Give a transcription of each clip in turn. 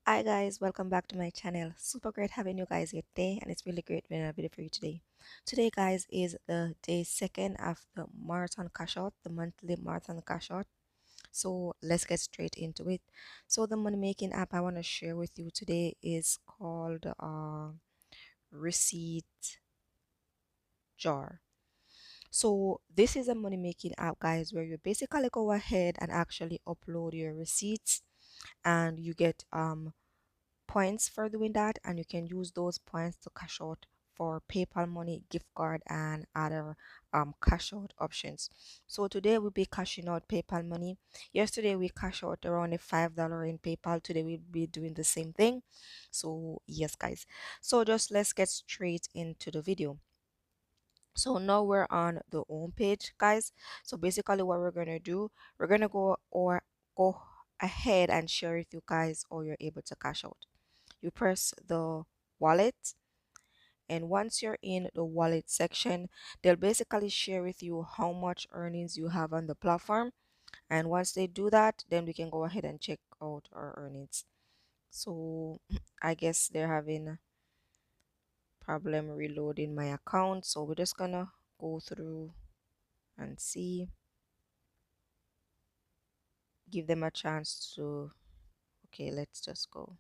Hi guys, welcome back to my channel. Super great having you guys here today, and it's really great doing a video for you today. Today guys is the day second of the marathon cash out, the monthly marathon cash out. So let's get straight into it. So the money making app I want to share with you today is called Receipt Jar. So this is a money making app guys where you basically go ahead and actually upload your receipts and you get points for doing that, and you can use those points to cash out for PayPal money, gift card, and other cash out options. So today we'll be cashing out PayPal money. Yesterday we cash out around a $5 in PayPal. Today we'll be doing the same thing. So yes guys, so just let's get straight into the video. So now we're on the home page guys. So basically what we're gonna do, we're gonna go ahead and share with you guys how you're able to cash out. You press the wallet, and once you're in the wallet section, they'll basically share with you how much earnings you have on the platform. And once they do that, then we can go ahead and check out our earnings. So I guess they're having problem reloading my account, so we're just gonna go through and see, give them a chance to, okay, let's just go.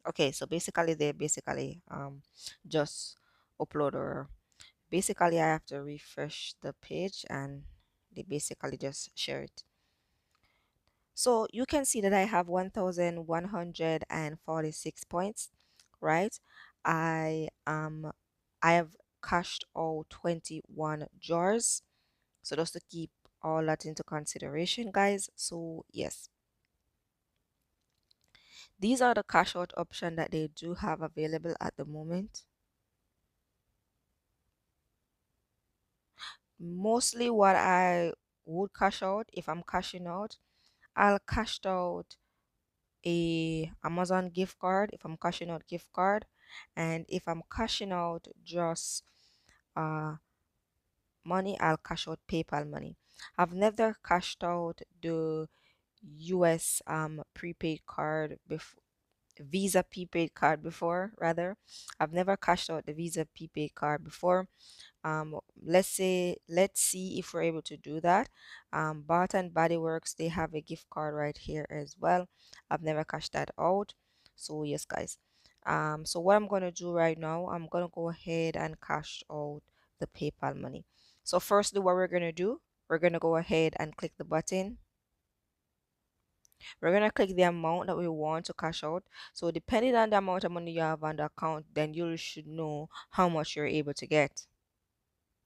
Okay, so basically they basically just upload, or basically I have to refresh the page and they basically just share it. So you can see that I have 1146 points, right? I have cashed out 21 jars. So just to keep all that into consideration guys. So yes, these are the cash out option that they do have available at the moment. Mostly what I would cash out, if I'm cashing out, I'll cash out a Amazon gift card if I'm cashing out gift card, and if I'm cashing out just uh money, I'll cash out PayPal money. I've never cashed out the US prepaid card before, Visa prepaid card before, rather. I've never cashed out the Visa prepaid card before. Let's see if we're able to do that. Bath and Body Works, they have a gift card right here as well. I've never cashed that out. So yes guys, so what I'm gonna do right now, I'm gonna go ahead and cash out the PayPal money. So firstly, what we're gonna do, we're gonna go ahead and click the button. We're gonna click the amount that we want to cash out. So depending on the amount of money you have on the account, then you should know how much you're able to get.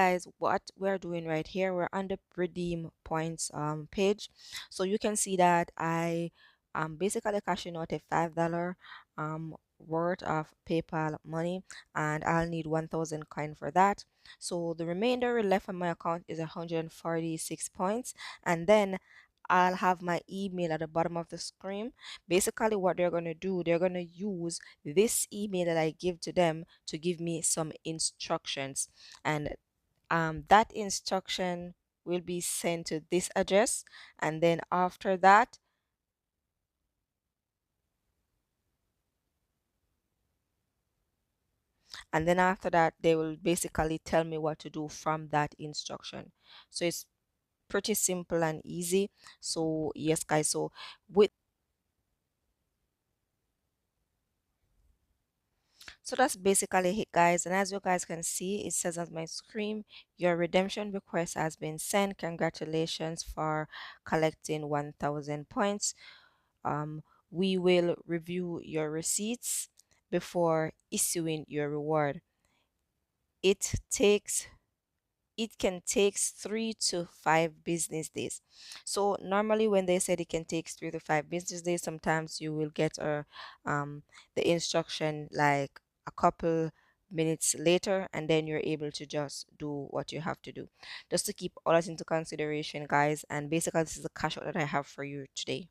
Guys, what we're doing right here, we're on the redeem points page. So you can see that I am basically cashing out a $5 worth of PayPal money, and I'll need 1,000 coin for that. So the remainder left on my account is 146 points, and then I'll have my email at the bottom of the screen. Basically what they're going to do, they're going to use this email that I give to them to give me some instructions, and that instruction will be sent to this address, and then after that, they will basically tell me what to do from that instruction. So it's pretty simple and easy. So yes guys, so with so that's basically it guys, and as you guys can see, it says on my screen, your redemption request has been sent. Congratulations for collecting 1,000 points. um, we will review your receipts before issuing your reward. It takes it can take 3 to 5 business days. So normally when they said it can take 3 to 5 business days, sometimes you will get the instruction like a couple minutes later, and then you're able to just do what you have to do. Just to keep all that into consideration, guys, and basically this is the cash out that I have for you today.